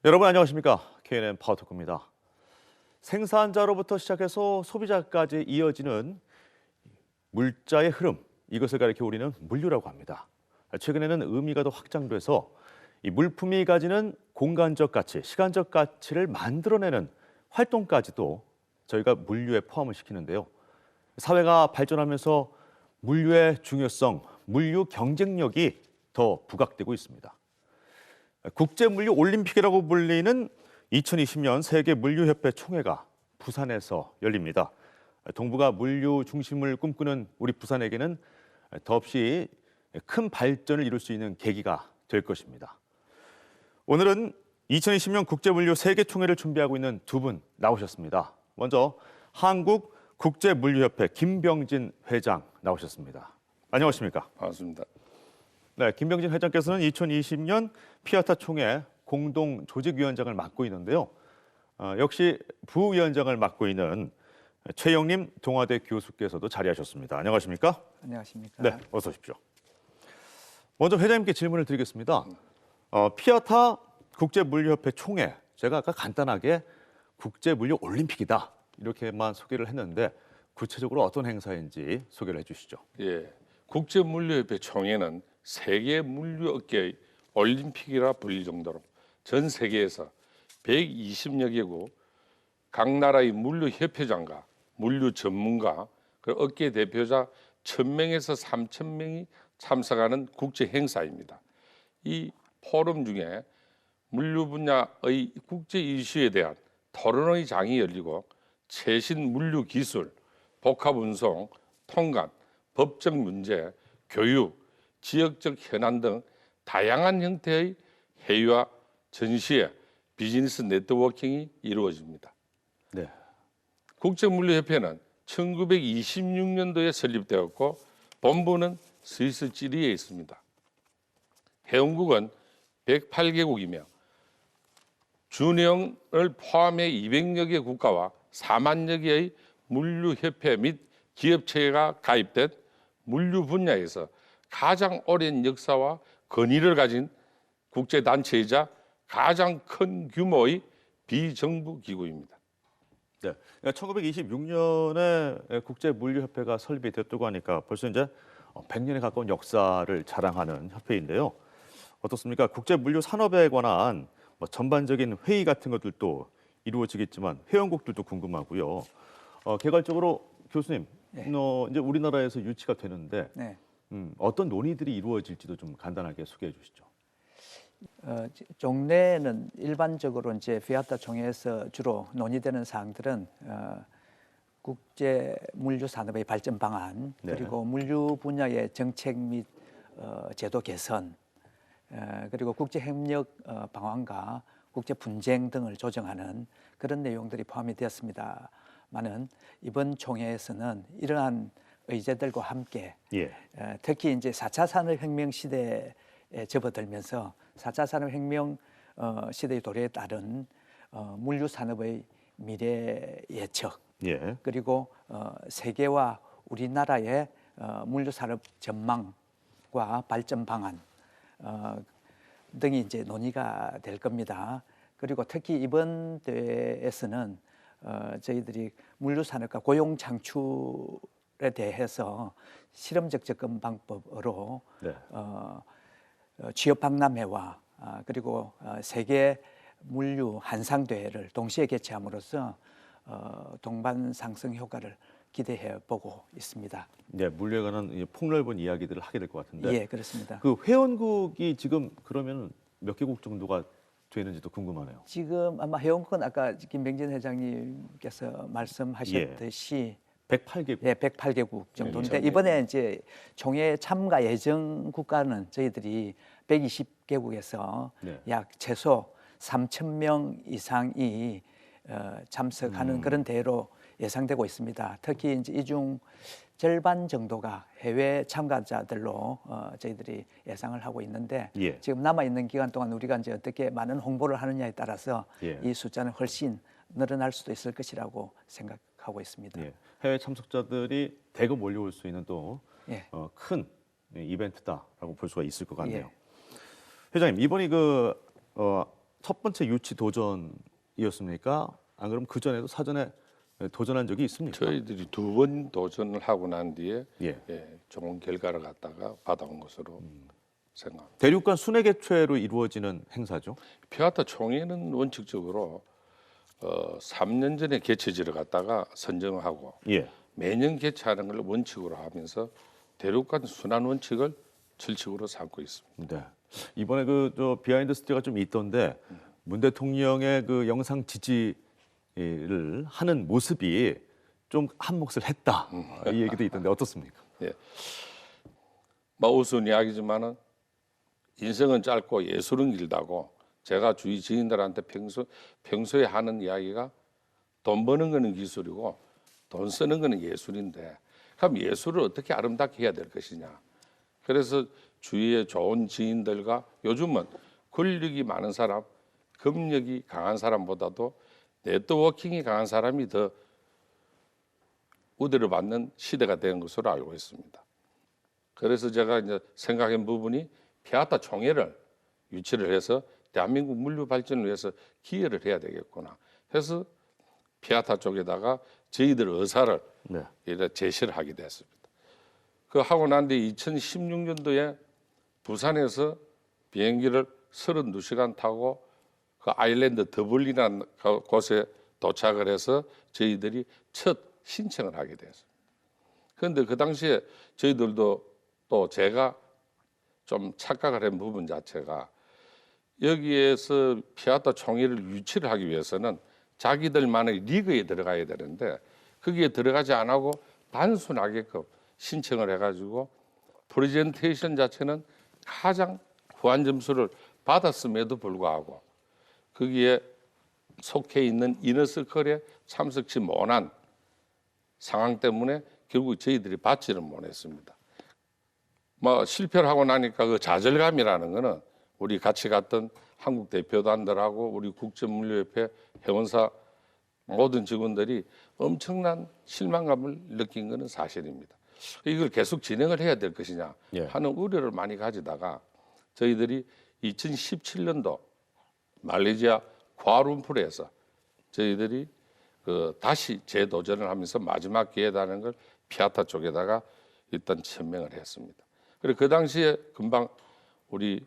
여러분 안녕하십니까? KNN 파워토크입니다. 생산자로부터 시작해서 소비자까지 이어지는 물자의 흐름, 이것을 가리켜 우리는 물류라고 합니다. 최근에는 의미가 더 확장돼서 이 물품이 가지는 공간적 가치, 시간적 가치를 만들어내는 활동까지도 저희가 물류에 포함을 시키는데요. 사회가 발전하면서 물류의 중요성, 물류 경쟁력이 더 부각되고 있습니다. 국제물류 올림픽이라고 불리는 2020년 세계물류협회 총회가 부산에서 열립니다. 동북아 물류 중심을 꿈꾸는 우리 부산에게는 더없이 큰 발전을 이룰 수 있는 계기가 될 것입니다. 오늘은 2020년 국제물류 세계총회를 준비하고 있는 두 분 나오셨습니다. 먼저 한국국제물류협회 김병진 회장 나오셨습니다. 안녕하십니까? 반갑습니다. 네, 김병진 회장께서는 2020년 피아타 총회 공동 조직위원장을 맡고 있는데요. 역시 부위원장을 맡고 있는 최영림 동아대 교수께서도 자리하셨습니다. 안녕하십니까? 안녕하십니까? 네, 어서 오십시오. 먼저 회장님께 질문을 드리겠습니다. 피아타 국제물류협회 총회, 제가 아까 간단하게 국제물류 올림픽이다 이렇게만 소개를 했는데 구체적으로 어떤 행사인지 소개를 해주시죠. 예, 국제물류협회 총회는 세계 물류업계의 올림픽이라 불릴 정도로 전 세계에서 120여 개국 각 나라의 물류협회장과 물류 전문가, 그리고 업계 대표자 1,000명에서 3,000명이 참석하는 국제 행사입니다. 이 포럼 중에 물류 분야의 국제 이슈에 대한 토론의 장이 열리고 최신 물류 기술, 복합 운송, 통관, 법적 문제, 교육, 지역적 현안 등 다양한 형태의 회의와 전시회, 비즈니스 네트워킹이 이루어집니다. 네. 국제물류협회는 1926년도에 설립되었고 본부는 스위스 지리에 있습니다. 회원국은 108개국이며 준회원을 포함해 200여 개 국가와 4만여 개의 물류협회 및 기업체가 가입된 물류 분야에서 가장 오랜 역사와 권위를 가진 국제단체이자 가장 큰 규모의 비정부 기구입니다. 네, 1926년에 국제물류협회가 설립이 됐다고 하니까 벌써 이제 100년에 가까운 역사를 자랑하는 협회인데요. 어떻습니까? 국제물류 산업에 관한 전반적인 회의 같은 것들도 이루어지겠지만 회원국들도 궁금하고요. 개괄적으로 교수님, 네. 이제 우리나라에서 유치가 되는데 네. 어떤 논의들이 이루어질지도 좀 간단하게 소개해 주시죠. 종래는 일반적으로 이제 피아타 총회에서 주로 논의되는 사항들은 국제 물류 산업의 발전 방안, 네. 그리고 물류 분야의 정책 및 제도 개선, 그리고 국제 협력 방안과 국제 분쟁 등을 조정하는 그런 내용들이 포함이 되었습니다만은 이번 총회에서는 이러한 의제들과 함께 예. 특히 이제 4차 산업혁명 시대에 접어들면서 4차 산업혁명 시대의 도래에 따른 물류 산업의 미래 예측, 예. 그리고 세계와 우리나라의 물류 산업 전망과 발전 방안 등이 이제 논의가 될 겁니다. 그리고 특히 이번 대회에서는 저희들이 물류 산업과 고용 창출에 대해서 실험적 접근 방법으로 네. 취업 박람회와 그리고 세계 물류 한상 대회를 동시에 개최함으로써 동반 상승 효과를 기대해 보고 있습니다. 네, 물류에 관한 폭넓은 이야기들을 하게 될 것 같은데. 예, 그렇습니다. 그 회원국이 지금 그러면 몇 개국 정도가 되는지도 궁금하네요. 지금 아마 회원국은 아까 김병진 회장님께서 말씀하셨듯이 108개국. 예, 108개국 정도인데 네, 이번에 이제 총회 참가 예정 국가는 저희들이 120개국에서 네. 약 최소 3,000명 이상이 참석하는 그런 대회로 예상되고 있습니다. 특히 이제 이 중 절반 정도가 해외 참가자들로 저희들이 예상을 하고 있는데 예. 지금 남아 있는 기간 동안 우리가 이제 어떻게 많은 홍보를 하느냐에 따라서 예. 이 숫자는 훨씬 늘어날 수도 있을 것이라고 생각하고 있습니다. 예. 해외 참석자들이 대거 몰려올 수 있는 또 예. 큰 이벤트다라고 볼 수가 있을 것 같네요. 예. 회장님, 이번이 첫 번째 유치 도전이었습니까? 안 그럼 그 전에도 사전에 도전한 적이 있습니까? 저희들이 2번 도전을 하고 난 뒤에 예. 좋은 결과를 갖다가 받아온 것으로 생각합니다. 대륙간 순회 개최로 이루어지는 행사죠. 피아타 총회는 원칙적으로 3년 전에 개최지를 갖다가 선정하고 예. 매년 개최하는 걸 원칙으로 하면서 대륙간 순환 원칙을 철칙으로 삼고 있습니다. 네. 이번에 저 비하인드 스토리가 좀 있던데 문 대통령의 그 영상 지지를 하는 모습이 좀 한몫을 했다. 이 얘기도 있던데 어떻습니까? 예. 뭐 우스운 이야기지만은 인생은 짧고 예술은 길다고 제가 주위 지인들한테 평소에 하는 이야기가 돈 버는 거는 기술이고 돈 쓰는 거는 예술인데 그럼 예술을 어떻게 아름답게 해야 될 것이냐. 그래서 주위에 좋은 지인들과 요즘은 권력이 많은 사람, 금력이 강한 사람보다도 네트워킹이 강한 사람이 더 우대를 받는 시대가 된 것으로 알고 있습니다. 그래서 제가 이제 생각한 부분이 피아타 총회를 유치를 해서 대한민국 물류 발전을 위해서 기여를 해야 되겠구나 해서 피아타 쪽에다가 저희들 의사를 네. 이렇게 제시를 하게 됐습니다. 그 하고 난 뒤 2016년도에 부산에서 비행기를 32시간 타고 그 아일랜드 더블린이라는 곳에 도착을 해서 저희들이 첫 신청을 하게 됐습니다. 그런데 그 당시에 저희들도 또 제가 좀 착각을 한 부분 자체가 여기에서 피아타 총회를 유치를 하기 위해서는 자기들만의 리그에 들어가야 되는데 거기에 들어가지 안 하고 단순하게끔 신청을 해가지고 프레젠테이션 자체는 가장 후한 점수를 받았음에도 불구하고 거기에 속해 있는 이너서클에 참석치 못한 상황 때문에 결국 저희들이 받지를 못했습니다. 뭐 실패를 하고 나니까 그 좌절감이라는 거는 우리 같이 갔던 한국 대표단들하고 우리 국제물류협회 회원사 모든 직원들이 엄청난 실망감을 느낀 것은 사실입니다. 이걸 계속 진행을 해야 될 것이냐 하는 우려를 많이 가지다가 저희들이 2017년도 말레이시아 쿠알룸푸르에서 저희들이 다시 재도전을 하면서 마지막 기회라는 걸 피아타 쪽에다가 일단 천명을 했습니다. 그리고 그 당시에 금방 우리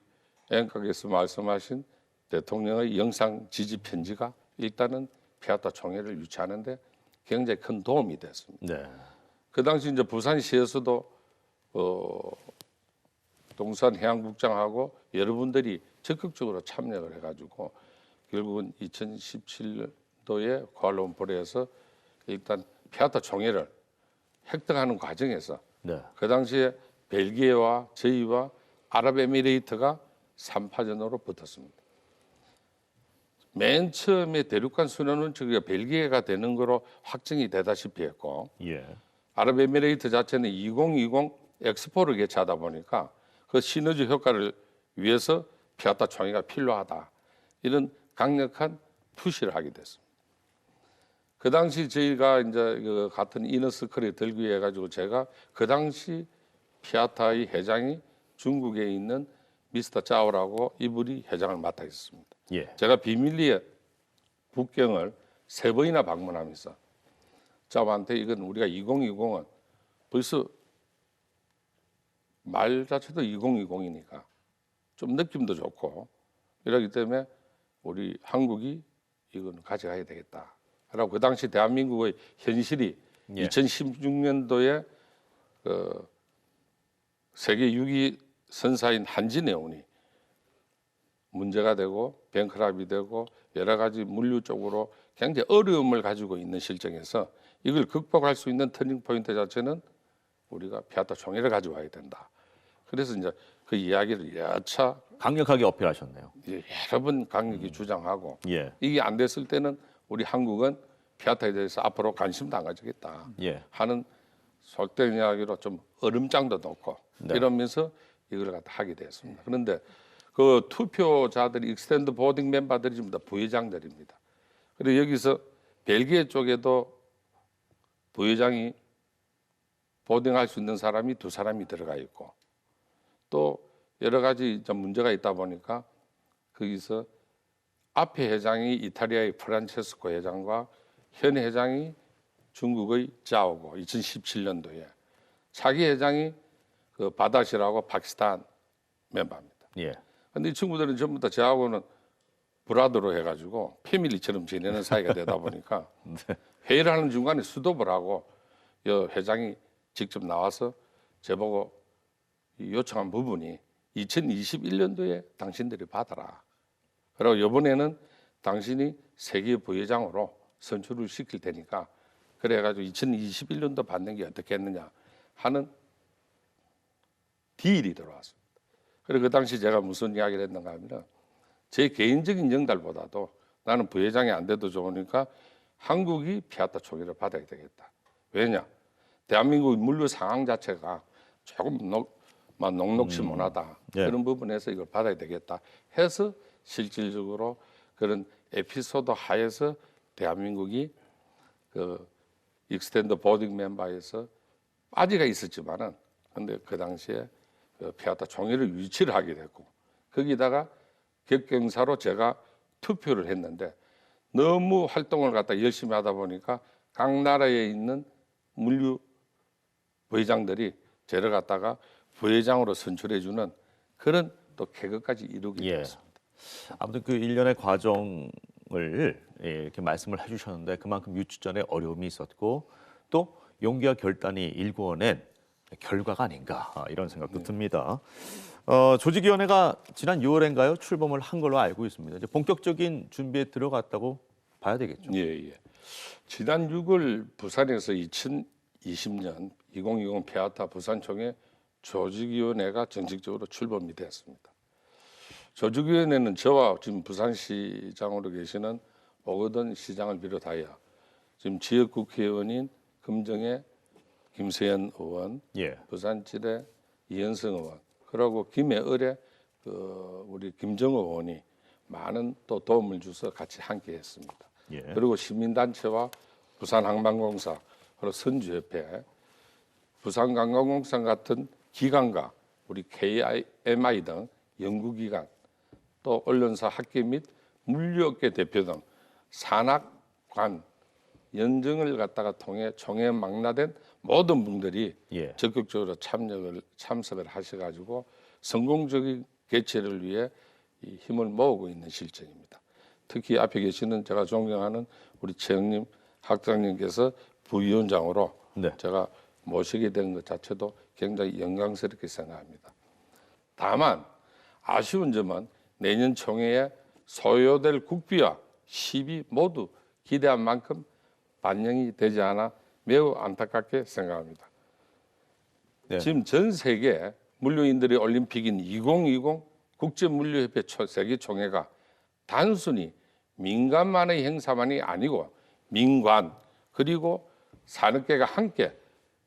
앵커께서 말씀하신 대통령의 영상 지지 편지가 일단은 피아타 총회를 유치하는데 굉장히 큰 도움이 됐습니다. 네. 그 당시 이제 부산시에서도 동산해양국장하고 여러분들이 적극적으로 참여를 해가지고 결국은 2017년도에 쿠알라룸푸르에서 일단 피아타 총회를 획득하는 과정에서 네. 그 당시에 벨기에와 저희와 아랍에미레이트가 3파전으로 붙었습니다. 맨 처음에 대륙간 순환은 저기가 벨기에가 되는 거로 확정이 되다시피 했고 예. 아랍에미레이트 자체는 2020 엑스포를 개최하다 보니까 그 시너지 효과를 위해서 피아타 총회가 필요하다. 이런 강력한 푸시를 하게 됐습니다. 그 당시 저희가 이제 그 같은 이너스클에 들기 위해 가지고 제가 그 당시 피아타의 회장이 중국에 있는 미스터 짜오라고 이분이 회장을 맡아 있었습니다. 예. 제가 비밀리에 북경을 3번이나 방문하면서 짜오한테 이건 우리가 2020은 벌써 말 자체도 2020이니까 좀 느낌도 좋고 이러기 때문에 우리 한국이 이건 가져가야 되겠다. 라고 그 당시 대한민국의 현실이 2016년도에 세계 6위 선사인 한진해운이 문제가 되고 뱅크랍이 되고 여러 가지 물류 쪽으로 굉장히 어려움을 가지고 있는 실정에서 이걸 극복할 수 있는 터닝 포인트 자체는 우리가 피아타 총회를 가져와야 된다. 그래서 이제 그 이야기를 여차 강력하게 어필하셨네요. 여러 번 강력히 주장하고 예. 이게 안 됐을 때는 우리 한국은 피아타에 대해서 앞으로 관심도 안 가지겠다 예. 하는 속된 이야기로 좀 얼음장도 놓고 이러면서 이걸 갖다 하게 됐습니다. 그런데 그 투표자들이 익스텐드 보딩 멤버들이 전부 다 부회장들입니다. 그리고 여기서 벨기에 쪽에도 부회장이 보딩할 수 있는 사람이 2사람이 들어가 있고 또 여러 가지 좀 문제가 있다 보니까 거기서 앞에 회장이 이탈리아의 프란체스코 회장과 현 회장이 중국의 짜오고 2017년도에 차기 회장이 그 바다시라고 파키스탄 멤버입니다. 예. 근데 이 친구들은 전부 다 저하고는 브라더로 해가지고 패밀리처럼 지내는 사이가 되다 보니까 회의를 하는 중간에 수도를 하고 여 회장이 직접 나와서 저보고 이 요청한 부분이 2021년도에 당신들이 받아라. 그리고 이번에는 당신이 세계 부회장으로 선출을 시킬 테니까 그래가지고 2021년도 받는 게 어떻겠느냐 하는 딜이 들어왔습니다. 그리고 그 당시 제가 무슨 이야기를 했는가 하면 제 개인적인 영달보다도 나는 부회장이 안 돼도 좋으니까 한국이 피아타 총회를 받아야 되겠다. 왜냐? 대한민국 물류 상황 자체가 조금 녹록치 못하다. 예. 그런 부분에서 이걸 받아야 되겠다 해서 실질적으로 그런 에피소드 하에서 대한민국이 그 익스텐드 보딩 멤버에서 빠지가 있었지만은 근데 그 당시에 그 피아타 총회를 유치를 하게 됐고 거기다가 격경사로 제가 투표를 했는데 너무 활동을 갖다 열심히 하다 보니까 각 나라에 있는 물류 부회장들이 저를 갖다가 부회장으로 선출해주는 그런 또 쾌거까지 이루게 예. 되었습니다. 아무튼 그 일련의 과정을 이렇게 말씀을 해주셨는데 그만큼 유치전에 어려움이 있었고 또 용기와 결단이 일궈낸 결과가 아닌가 이런 생각도 듭니다. 조직위원회가 지난 6월인가요? 출범을 한 걸로 알고 있습니다. 이제 본격적인 준비에 들어갔다고 봐야 되겠죠. 예, 예. 지난 6월 부산에서 2020년 2020 피아타 부산총회 조직위원회가 정식적으로 출범이 됐습니다. 조직위원회는 저와 지금 부산시장으로 계시는 오거돈 시장을 비롯하여 지금 지역국회의원인 금정의 김세연 의원, 예. 부산지대 이현성 의원, 그리고 김해을의 우리 김정호 의원이 많은 또 도움을 줘서 같이 함께했습니다. 예. 그리고 시민단체와 부산항만공사, 그리고 선주협회, 부산관광공사 같은 기관과 우리 KMI 등 연구기관, 또 언론사 학계 및 물류업계 대표 등 산악관 연정을 갖다가 통해 총회에 망라된 모든 분들이 예. 적극적으로 참석을 하셔가지고 성공적인 개최를 위해 이 힘을 모으고 있는 실정입니다. 특히 앞에 계시는 제가 존경하는 우리 최영림 학장님께서 부위원장으로 네. 제가 모시게 된 것 자체도 굉장히 영광스럽게 생각합니다. 다만 아쉬운 점은 내년 총회에 소요될 국비와 시비 모두 기대한 만큼 반영이 되지 않아 매우 안타깝게 생각합니다. 네. 지금 전 세계 물류인들의 올림픽인 2020 국제물류협회 세계총회가 단순히 민간만의 행사만이 아니고 민관 그리고 산업계가 함께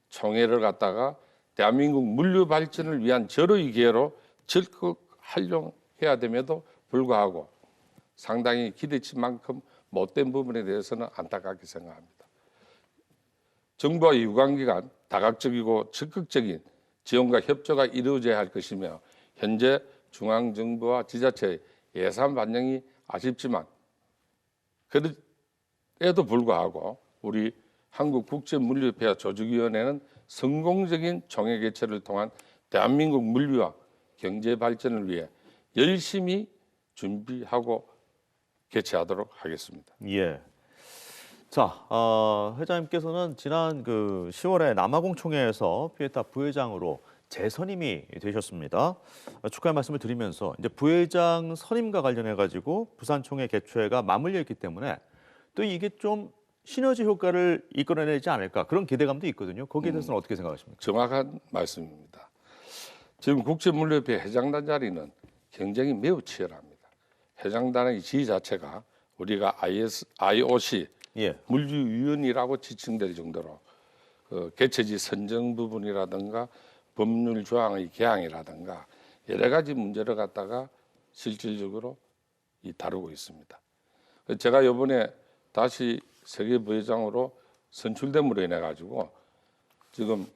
총회를 갖다가 대한민국 물류 발전을 위한 절호의 기회로 적극 활용해야 됨에도 불구하고 상당히 기대치 만큼 못된 부분에 대해서는 안타깝게 생각합니다. 정부와 유관기관 다각적이고 적극적인 지원과 협조가 이루어져야 할 것이며 현재 중앙정부와 지자체의 예산 반영이 아쉽지만 그래도 불구하고 우리 한국국제물류협회 조직위원회는 성공적인 총회 개최를 통한 대한민국 물류와 경제 발전을 위해 열심히 준비하고 개최하도록 하겠습니다. 예. 자, 회장님께서는 지난 그 10월에 남아공총회에서 피에타 부회장으로 재선임이 되셨습니다. 축하의 말씀을 드리면서 이제 부회장 선임과 관련해 가지고 부산총회 개최가 맞물려 있기 때문에 또 이게 좀 시너지 효과를 이끌어내지 않을까 그런 기대감도 있거든요. 거기에 대해서는 어떻게 생각하십니까? 정확한 말씀입니다. 지금 국제물류협회 회장단 자리는 경쟁이 매우 치열합니다. 회장단의 지위 자체가 우리가 IOC 예. 물류위원이라고 지칭될 정도로 개최지 선정 부분이라든가 법률 조항의 개항이라든가 여러 가지 문제를 갖다가 실질적으로 다루고 있습니다. 제가 이번에 다시 세계 부회장으로 선출됨으로 인해 가지고 지금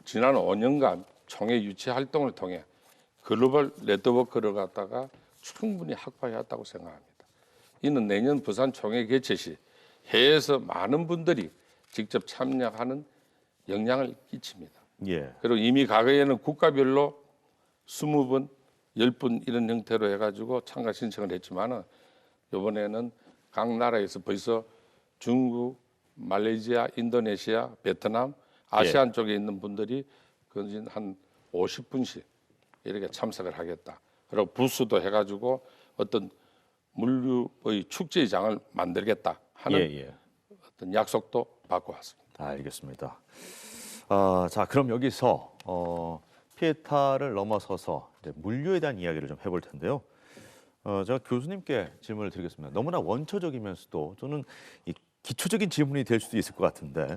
지난 5년간 총회 유치 활동을 통해 글로벌 네트워크를 갖다가 충분히 확보해왔다고 생각합니다. 이는 내년 부산 총회 개최 시 해외에서 많은 분들이 직접 참여하는 영향을 끼칩니다. 예. 그리고 이미 과거에는 국가별로 20분, 10분 이런 형태로 해가지고 참가 신청을 했지만은 이번에는 각 나라에서 벌써 중국, 말레이시아, 인도네시아, 베트남, 아시안 쪽에 있는 분들이 거진 한 50분씩 이렇게 참석을 하겠다. 그리고 부스도 해가지고 어떤 물류의 축제장을 만들겠다 하는 예. 어떤 약속도 받고 왔습니다. 알겠습니다. 자, 그럼 여기서 피에타를 넘어서서 이제 물류에 대한 이야기를 좀 해볼 텐데요. 제가 교수님께 질문을 드리겠습니다. 너무나 원초적이면서도 저는 이 기초적인 질문이 될 수도 있을 것 같은데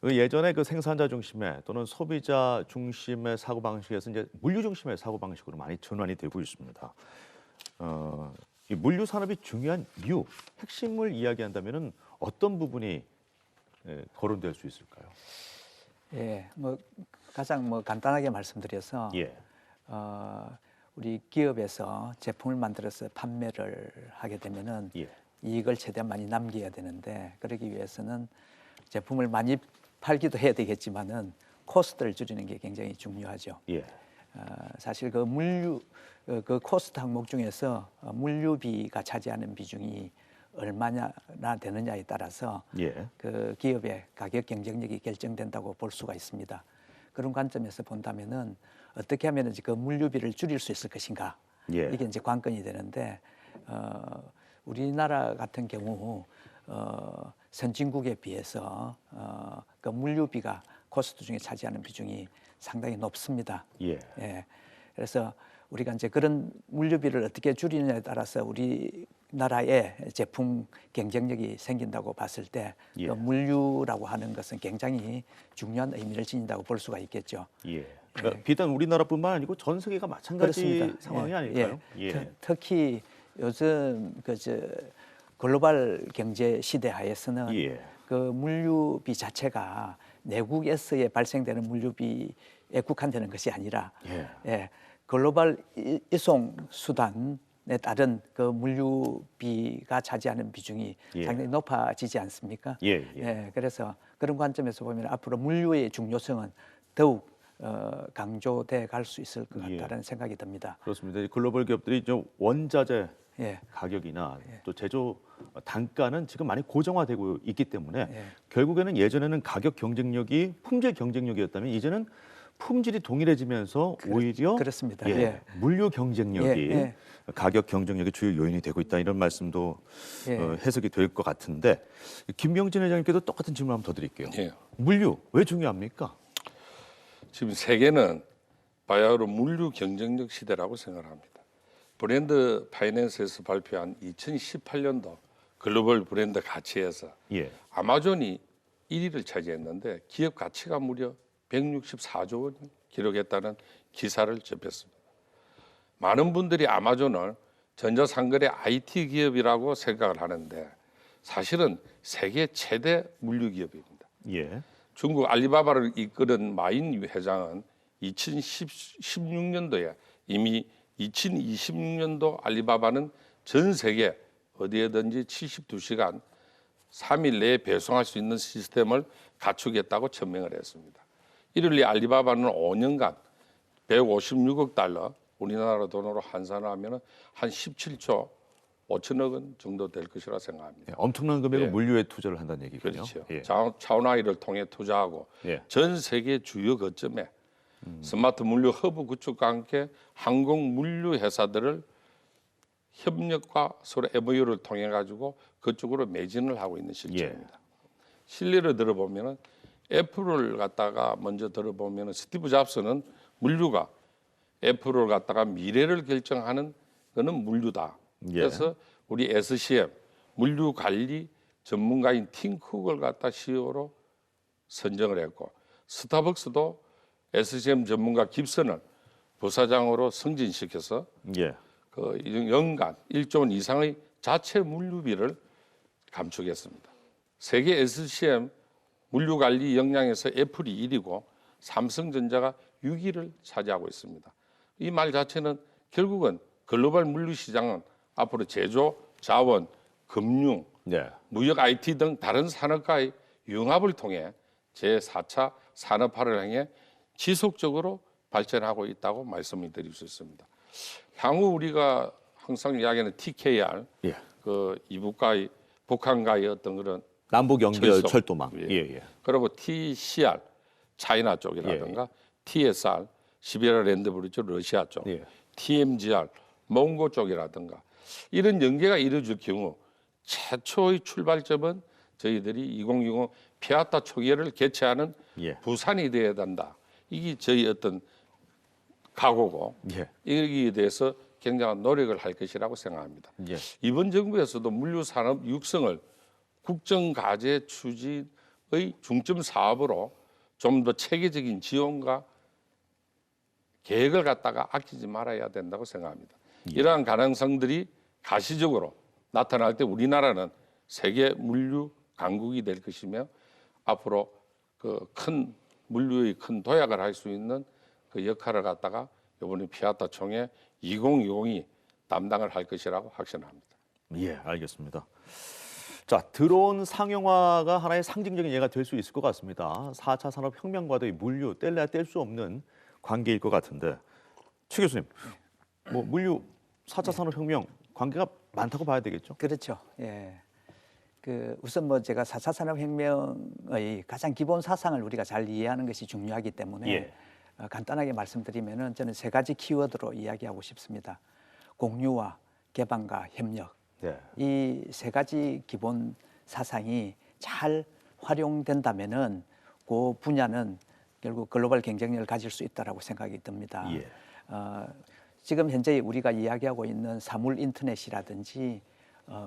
예전에 그 생산자 중심의 또는 소비자 중심의 사고 방식에서 이제 물류 중심의 사고 방식으로 많이 전환이 되고 있습니다. 이 물류 산업이 중요한 이유, 핵심을 이야기한다면은 어떤 부분이 거론될 수 있을까요? 예, 뭐 가장 뭐 간단하게 말씀드려서 예. 우리 기업에서 제품을 만들어서 판매를 하게 되면은 예. 이익을 최대한 많이 남겨야 되는데 그러기 위해서는 제품을 많이 팔기도 해야 되겠지만은 코스트를 줄이는 게 굉장히 중요하죠. 예. 사실 그 물류 그 코스트 항목 중에서 물류비가 차지하는 비중이 얼마나 되느냐에 따라서 예. 그 기업의 가격 경쟁력이 결정된다고 볼 수가 있습니다. 그런 관점에서 본다면은 어떻게 하면 그 물류비를 줄일 수 있을 것인가 예. 이게 이제 관건이 되는데 우리나라 같은 경우 선진국에 비해서 그 물류비가 코스트 중에 차지하는 비중이 상당히 높습니다. 예. 예. 그래서 우리가 이제 그런 물류비를 어떻게 줄이느냐에 따라서 우리나라의 제품 경쟁력이 생긴다고 봤을 때 예. 그 물류라고 하는 것은 굉장히 중요한 의미를 지닌다고 볼 수가 있겠죠. 예. 그러니까 비단 우리나라뿐만 아니고 전 세계가 마찬가지 그렇습니다. 상황이 예, 아닐까요? 예. 특히 요즘 글로벌 경제 시대 하에서는 예. 그 물류비 자체가 내국에서의 발생되는 물류비에 국한되는 것이 아니라 예. 글로벌 이송 수단에 따른 그 물류비가 차지하는 비중이 예. 상당히 높아지지 않습니까? 예. 그래서 그런 관점에서 보면 앞으로 물류의 중요성은 더욱 강조돼 갈 수 있을 것 같다는 생각이 듭니다. 그렇습니다. 이 글로벌 기업들이 좀 원자재 예. 가격이나 또 제조 단가는 지금 많이 고정화되고 있기 때문에 예. 결국에는 예전에는 가격 경쟁력이 품질 경쟁력이었다면 이제는 품질이 동일해지면서 오히려 그렇습니다. 예, 예. 물류 경쟁력이 예. 가격 경쟁력의 주요 요인이 되고 있다 이런 말씀도 예. 해석이 될 것 같은데 김병진 회장님께도 똑같은 질문 한번 더 드릴게요. 예. 물류 왜 중요합니까? 지금 세계는 바야흐로 물류 경쟁력 시대라고 생각합니다. 브랜드 파이낸스에서 발표한 2018년도 글로벌 브랜드 가치에서 예. 아마존이 1위를 차지했는데 기업 가치가 무려 164조 원을 기록했다는 기사를 접했습니다. 많은 분들이 아마존을 전자상거래 IT 기업이라고 생각을 하는데 사실은 세계 최대 물류 기업입니다. 예. 중국 알리바바를 이끄는 마인 회장은 2016년도에 이미 2026년도 알리바바는 전 세계 어디에든지 72시간 3일 내에 배송할 수 있는 시스템을 갖추겠다고 천명을 했습니다. 이를 위해 알리바바는 5년간 156억 달러, 우리나라 돈으로 환산을 하면 한 17조 5천억 원 정도 될 것이라 생각합니다. 예, 엄청난 금액의 예. 물류에 투자를 한다는 얘기군요. 그렇죠. 예. 차원화이를 통해 투자하고 예. 전 세계 주요 거점에 스마트 물류 허브 구축과 함께 항공 물류 회사들을 협력과 서로 MOU를 통해 가지고 그쪽으로 매진을 하고 있는 실정입니다. 실례를 들어보면은 애플을 갖다가 먼저 들어보면은 스티브 잡스는 물류가 애플을 갖다가 미래를 결정하는 거는 물류다. 예. 그래서 우리 SCM 물류 관리 전문가인 팀 쿡을 갖다 CEO로 선정을 했고 스타벅스도 SCM 전문가 깁슨을 부사장으로 승진시켜서 예. 그 연간 1조 원 이상의 자체 물류비를 감축했습니다. 세계 SCM 물류 관리 역량에서 애플이 1위고 삼성전자가 6위를 차지하고 있습니다. 이 말 자체는 결국은 글로벌 물류 시장은 앞으로 제조, 자원, 금융, 네. 무역, IT 등 다른 산업과의 융합을 통해 제4차 산업화를 향해 지속적으로 발전하고 있다고 말씀을 드릴 수 있습니다. 향후 우리가 항상 이야기하는 TKR, 예. 그 이북과의 북한과의 어떤 그런 남북 연결 철도. 철도망. 예. 예, 예. 그리고 TCR, 차이나 쪽이라든가 TSR, 시베리아 랜드 브리지 러시아 쪽, 예. TMGR, 몽고 쪽이라든가 이런 연계가 이루어질 경우 최초의 출발점은 저희들이 2060 피아타 초기회를 개최하는 예. 부산이 되어야 된다. 이게 저희 어떤 각오고 예. 여기에 대해서 굉장한 노력을 할 것이라고 생각합니다. 예. 이번 정부에서도 물류산업 육성을 국정과제 추진의 중점 사업으로 좀 더 체계적인 지원과 계획을 갖다가 아끼지 말아야 된다고 생각합니다. 이러한 가능성들이 가시적으로 나타날 때 우리나라는 세계 물류 강국이 될 것이며 앞으로 그 큰 물류의 큰 도약을 할 수 있는 그 역할을 갖다가 이번에 피아타 총회 2020이 담당을 할 것이라고 확신합니다. 예, 알겠습니다. 자, 드론 상용화가 하나의 상징적인 예가 될 수 있을 것 같습니다. 4차 산업혁명과도의 물류 뗄래야 뗄 수 없는 관계일 것 같은데 최 교수님, 뭐 물류 4차 산업혁명 관계가 많다고 봐야 되겠죠? 그렇죠. 예. 그 우선 뭐 제가 4차 산업혁명의 가장 기본 사상을 우리가 잘 이해하는 것이 중요하기 때문에 예. 간단하게 말씀드리면은 저는 세 가지 키워드로 이야기하고 싶습니다. 공유와 개방과 협력. 네. 이 세 가지 기본 사상이 잘 활용된다면은 그 분야는 결국 글로벌 경쟁력을 가질 수 있다라고 생각이 듭니다. 예. 지금 현재 우리가 이야기하고 있는 사물 인터넷이라든지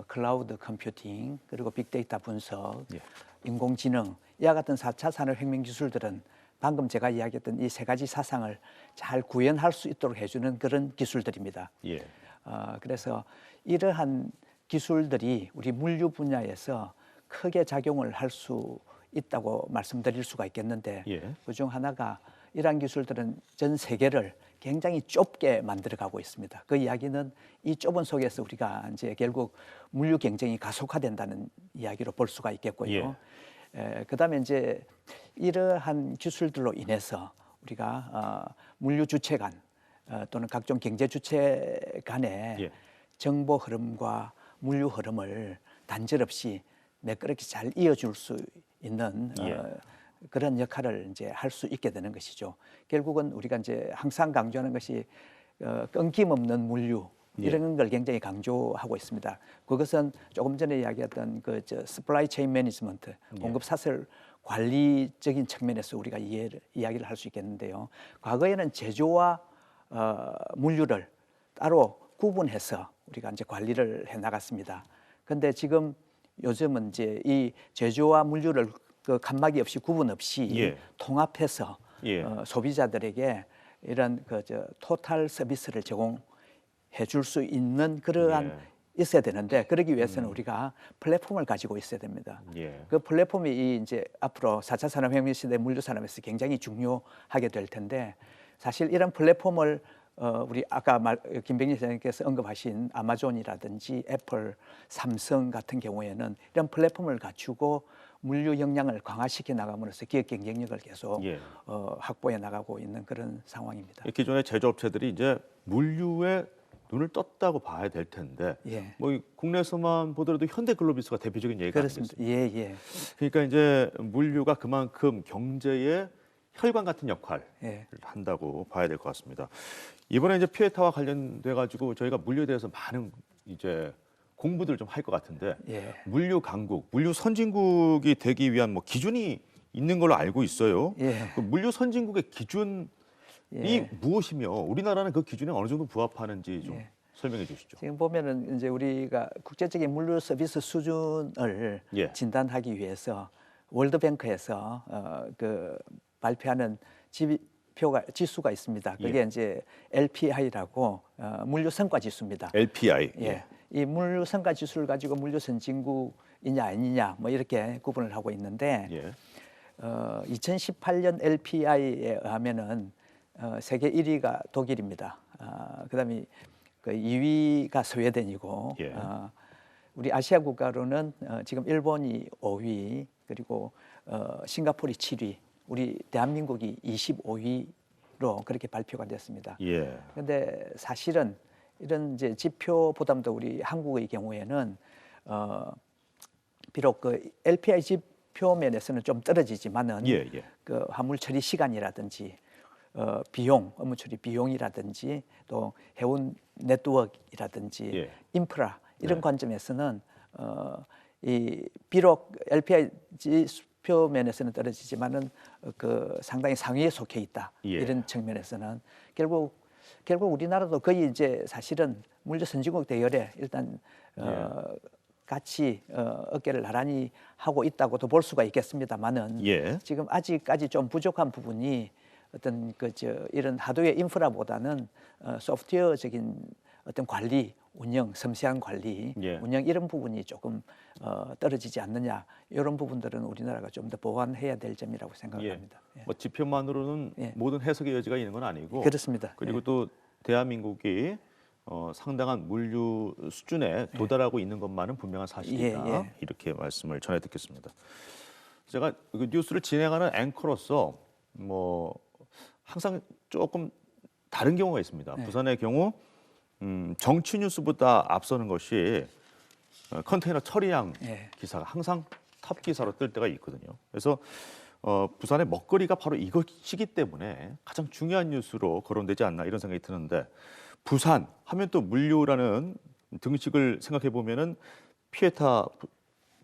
클라우드 컴퓨팅 그리고 빅데이터 분석, 예. 인공지능 이와 같은 4차 산업혁명 기술들은 방금 제가 이야기했던 이 세 가지 사상을 잘 구현할 수 있도록 해주는 그런 기술들입니다. 예. 그래서 이러한 기술들이 우리 물류 분야에서 크게 작용을 할 수 있다고 말씀드릴 수가 있겠는데 예. 그중 하나가 이러한 기술들은 전 세계를 굉장히 좁게 만들어가고 있습니다. 그 이야기는 이 좁은 속에서 우리가 이제 결국 물류 경쟁이 가속화된다는 이야기로 볼 수가 있겠고요. 그다음에 이제 이러한 기술들로 인해서 우리가 물류 주체 간 또는 각종 경제 주체 간의 예. 정보 흐름과 물류 흐름을 단절없이 매끄럽게 잘 이어줄 수 있는 예. 그런 역할을 이제 할 수 있게 되는 것이죠. 결국은 우리가 이제 항상 강조하는 것이 끊김없는 물류 이런 걸 굉장히 강조하고 있습니다. 그것은 조금 전에 이야기했던 그 서플라이 체인 매니지먼트 공급 사슬 관리적인 측면에서 우리가 이야기를 할 수 있겠는데요. 과거에는 제조와 물류를 따로 구분해서 우리가 이제 관리를 해 나갔습니다. 그런데 지금 요즘은 이제 이 제조와 물류를 그 칸막이 없이 구분 없이 예. 통합해서 예. 소비자들에게 이런 토탈 서비스를 제공해 줄 수 있는 그러한 예. 있어야 되는데 그러기 위해서는 우리가 플랫폼을 가지고 있어야 됩니다. 예. 그 플랫폼이 이제 앞으로 4차 산업혁명 시대 물류 산업에서 굉장히 중요하게 될 텐데 사실 이런 플랫폼을 우리 아까 김병희 선생님께서 언급하신 아마존이라든지 애플, 삼성 같은 경우에는 이런 플랫폼을 갖추고 물류 역량을 강화시켜 나감으로써 기업 경쟁력을 계속 예. 확보해 나가고 있는 그런 상황입니다. 기존의 제조업체들이 이제 물류에 눈을 떴다고 봐야 될 텐데 예. 뭐 국내에서만 보더라도 현대글로비스가 대표적인 예가 그렇습니다. 아니겠습니까? 예, 예. 그러니까 이제 물류가 그만큼 경제의 혈관 같은 역할을 예. 한다고 봐야 될 것 같습니다. 이번에 이제 피에타와 관련돼 가지고 저희가 물류에 대해서 많은 이제 공부들 좀 할 것 같은데 예. 물류 강국, 물류 선진국이 되기 위한 뭐 기준이 있는 걸로 알고 있어요. 예. 그 물류 선진국의 기준이 예. 무엇이며 우리나라는 그 기준에 어느 정도 부합하는지 좀 예. 설명해 주시죠. 지금 보면은 이제 우리가 국제적인 물류 서비스 수준을 예. 진단하기 위해서 월드뱅크에서 그 발표하는 지수가 있습니다. 그게 예. 이제 LPI라고 물류 성과 지수입니다. LPI. 예. 이 물류 성과 지수를 가지고 물류 선진국이냐 아니냐 뭐 이렇게 구분을 하고 있는데 예. 2018년 LPI에 의하면은 세계 1위가 독일입니다. 그다음에 그 2위가 스웨덴이고 예. 우리 아시아 국가로는 지금 일본이 5위 그리고 싱가포르이 7위, 우리 대한민국이 25위로 그렇게 발표가 됐습니다. 예. 그런데 사실은 이런 이제 지표보다도 우리 한국의 경우에는 비록 그 LPI 지표 면에서는 좀 떨어지지만은 예, 예. 그 화물 처리 시간이라든지 비용, 업무 처리 비용이라든지 또 해운 네트워크이라든지 예. 인프라 이런 네. 관점에서는 이 비록 LPI 지표 면에서는 떨어지지만은 그 상당히 상위에 속해 있다. 예. 이런 측면에서는 결국 우리나라도 거의 이제 사실은 물류 선진국 대열에 일단 같이 어깨를 나란히 하고 있다고도 볼 수가 있겠습니다만은 예. 지금 아직까지 좀 부족한 부분이 어떤 이런 하드웨어 인프라보다는 소프트웨어적인 어떤 관리, 운영, 섬세한 관리, 예. 운영 이런 부분이 조금 떨어지지 않느냐 이런 부분들은 우리나라가 좀 더 보완해야 될 점이라고 생각을 합니다. 예. 뭐 지표만으로는 예. 모든 해석의 여지가 있는 건 아니고 그렇습니다. 그리고 예. 또 대한민국이 상당한 물류 수준에 도달하고 있는 것만은 분명한 사실이다. 예, 예. 이렇게 말씀을 전해 듣겠습니다. 제가 그 뉴스를 진행하는 앵커로서 뭐 항상 조금 다른 경우가 있습니다. 네. 부산의 경우 정치 뉴스보다 앞서는 것이 컨테이너 처리량 예. 기사가 항상 탑 기사로 뜰 때가 있거든요. 그래서 부산의 먹거리가 바로 이것이기 때문에 가장 중요한 뉴스로 거론되지 않나 이런 생각이 드는데 부산 하면 또 물류라는 등식을 생각해 보면은 피에타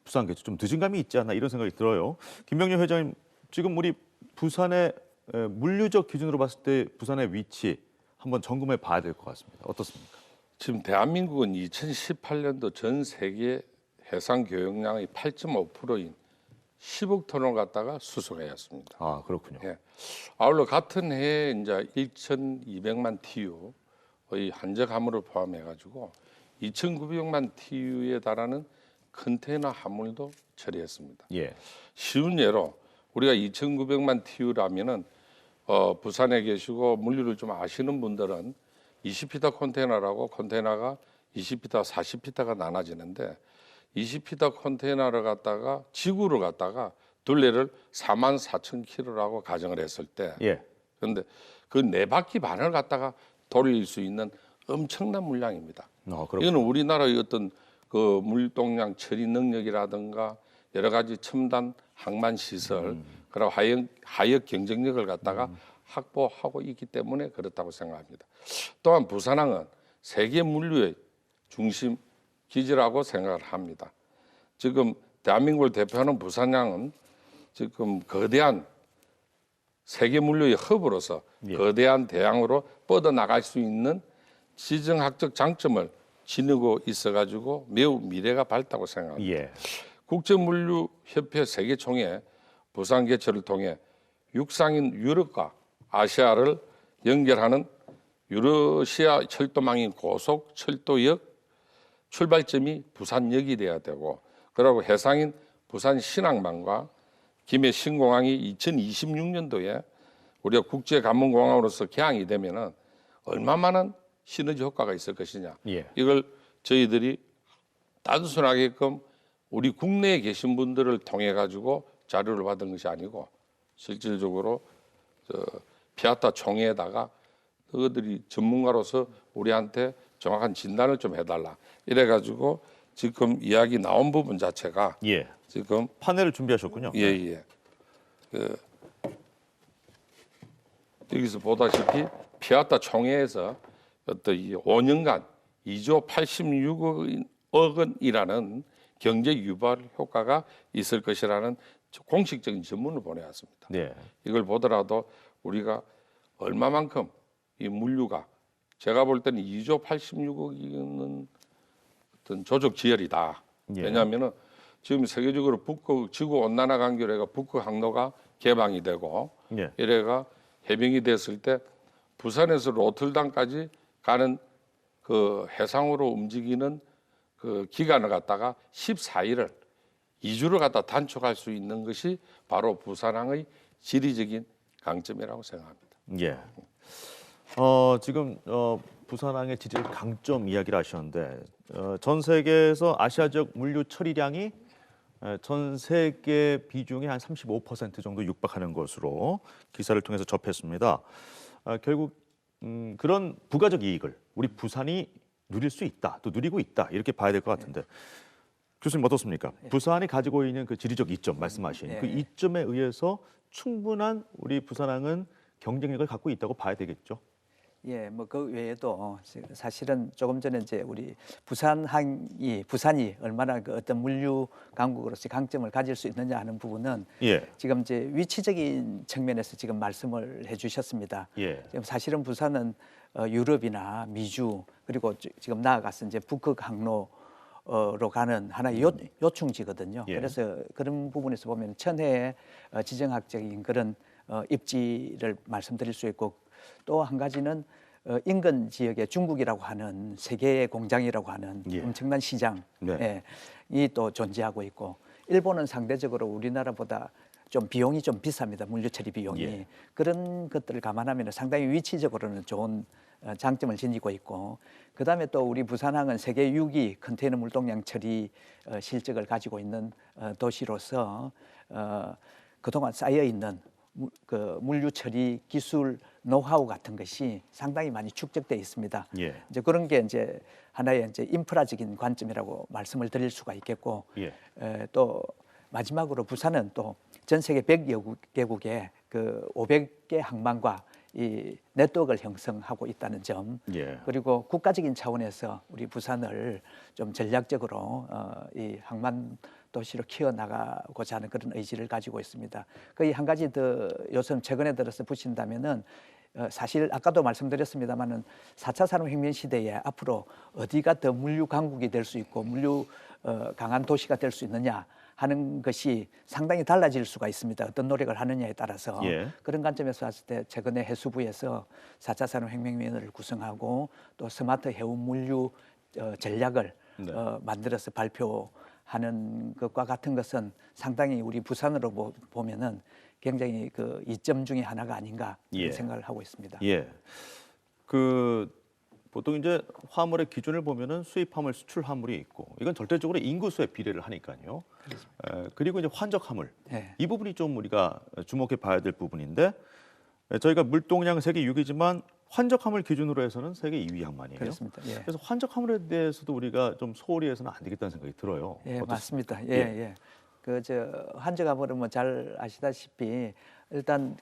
부산겠죠. 좀 늦은 감이 있지 않나 이런 생각이 들어요. 김병렬 회장님, 지금 우리 부산의 물류적 기준으로 봤을 때 부산의 위치 한번 점검해 봐야 될 것 같습니다. 어떻습니까? 지금 대한민국은 2018년도 전 세계 해상 교역량의 8.5%인 10억 톤을 갖다가 수송해왔습니다. 아, 그렇군요. 예. 아울러 같은 해에 이제 1,200만 TU의 한적 화물을 포함해가지고 2,900만 TU에 달하는 컨테이너 화물도 처리했습니다. 예. 쉬운 예로 우리가 2,900만 TU라면은 부산에 계시고 물류를 좀 아시는 분들은 20피터 컨테이너라고 컨테이너가 20피터, 40피터가 나눠지는데 20피터 컨테이너를 갖다가 지구를 갖다가 둘레를 44,000km라고 가정을 했을 때 예. 그런데 그 네 바퀴 반을 갖다가 돌릴 수 있는 엄청난 물량입니다. 그렇군요. 이거는 우리나라의 어떤 그 물동량 처리 능력이라든가 여러 가지 첨단 항만 시설 그리고 하역 경쟁력을 갖다가 확보하고 있기 때문에 그렇다고 생각합니다. 또한 부산항은 세계 물류의 중심 기지라고 생각을 합니다. 지금 대한민국을 대표하는 부산항은 지금 거대한 세계 물류의 허브로서 예. 거대한 대항으로 뻗어나갈 수 있는 지정학적 장점을 지니고 있어가지고 매우 미래가 밝다고 생각합니다. 예. 국제물류협회 세계총회 부산 개최를 통해 육상인 유럽과 아시아를 연결하는 유러시아 철도망인 고속 철도역 출발점이 부산역이 돼야 되고 그리고 해상인 부산 신항만과 김해 신공항이 2026년도에 우리가 국제 관문공항으로서 개항이 되면은 얼마만한 시너지 효과가 있을 것이냐. 예. 이걸 저희들이 단순하게끔 우리 국내에 계신 분들을 통해 가지고 자료를 받은 것이 아니고 실질적으로 피아타 총회에다가 그들이 전문가로서 우리한테 정확한 진단을 좀 해달라. 이래가지고 지금 이야기 나온 부분 자체가 예. 지금 판넬을 준비하셨군요. 예예. 여기서 보다시피 피아타 총회에서 어떤 이 5년간 2조 86억 원이라는 경제 유발 효과가 있을 것이라는 공식적인 전문을 보내왔습니다. 네. 이걸 보더라도 우리가 얼마만큼 이 물류가 제가 볼 때는 2조 86억이는 어떤 조적 지열이다. 예. 왜냐하면은 지금 세계적으로 북극 지구 온난화 관계로 북극 항로가 개방이 되고 예. 이래가 해빙이 됐을 때 부산에서 로틀담까지 가는 그 해상으로 움직이는 그 기간을 갖다가 14일을 2주를 갖다 단축할 수 있는 것이 바로 부산항의 지리적인 강점이라고 생각합니다. 예. 지금 부산항의 지질 강점 이야기를 하셨는데 전 세계에서 아시아 지역 물류 처리량이 전 세계 비중의 한 35% 정도 육박하는 것으로 기사를 통해서 접했습니다. 결국 그런 부가적 이익을 우리 부산이 누릴 수 있다, 또 누리고 있다 이렇게 봐야 될 것 같은데 교수님 어떻습니까? 부산이 가지고 있는 그 지리적 이점 말씀하신 그 이점에 의해서 충분한 우리 부산항은 경쟁력을 갖고 있다고 봐야 되겠죠. 예, 뭐 그 외에도 사실은 조금 전에 이제 우리 부산이 얼마나 그 어떤 물류 강국으로서 강점을 가질 수 있느냐 하는 부분은 예, 지금 이제 위치적인 측면에서 지금 말씀을 해주셨습니다. 예, 지금 사실은 부산은 유럽이나 미주 그리고 지금 나아가서 이제 북극 항로로 가는 하나의 요충지거든요. 예. 그래서 그런 부분에서 보면 천혜의 지정학적인 그런 입지를 말씀드릴 수 있고 또 한 가지는 인근 지역의 중국이라고 하는 세계의 공장이라고 하는 예. 엄청난 시장이 네. 또 존재하고 있고 일본은 상대적으로 우리나라보다 좀 비용이 좀 비쌉니다. 물류 처리 비용이. 예. 그런 것들을 감안하면 상당히 위치적으로는 좋은 장점을 지니고 있고 그다음에 또 우리 부산항은 세계 6위 컨테이너 물동량 처리 실적을 가지고 있는 도시로서 그동안 쌓여 있는 그 물류 처리 기술 노하우 같은 것이 상당히 많이 축적돼 있습니다. 예. 이제 그런 게 이제 하나의 이제 인프라적인 관점이라고 말씀을 드릴 수가 있겠고 예. 또 마지막으로 부산은 또 전 세계 100여 개국의 그 500개 항만과 이 네트워크를 형성하고 있다는 점 예. 그리고 국가적인 차원에서 우리 부산을 좀 전략적으로 이 항만 도시로 키워나가고자 하는 그런 의지를 가지고 있습니다. 거의 한 가지 더 요즘 최근에 들어서 붙인다면은 사실 아까도 말씀드렸습니다만은 4차 산업혁명 시대에 앞으로 어디가 더 물류 강국이 될 수 있고 물류 강한 도시가 될 수 있느냐 하는 것이 상당히 달라질 수가 있습니다. 어떤 노력을 하느냐에 따라서 예. 그런 관점에서 봤을 때 최근에 해수부에서 4차 산업혁명위원회를 구성하고 또 스마트 해운 물류 전략을 네. 만들어서 발표하는 것과 같은 것은 상당히 우리 부산으로 보면은 굉장히 그 이점 중에 하나가 아닌가 예. 생각을 하고 있습니다. 예. 그 보통 이제 화물의 기준을 보면은 수입 화물, 수출 화물이 있고 이건 절대적으로 인구수에 비례를 하니까요. 그리고 이제 환적 화물 네. 이 부분이 좀 우리가 주목해 봐야 될 부분인데 저희가 물동량 세계 6위지만 환적 화물 기준으로 해서는 세계 2위 항만이에요. 그렇습니다. 예. 그래서 환적 화물에 대해서도 우리가 좀 소홀히 해서는 안 되겠다는 생각이 들어요. 예, 어떻습니까? 맞습니다. 예, 예. 예. 그 환저가물은 뭐 잘 아시다시피 일단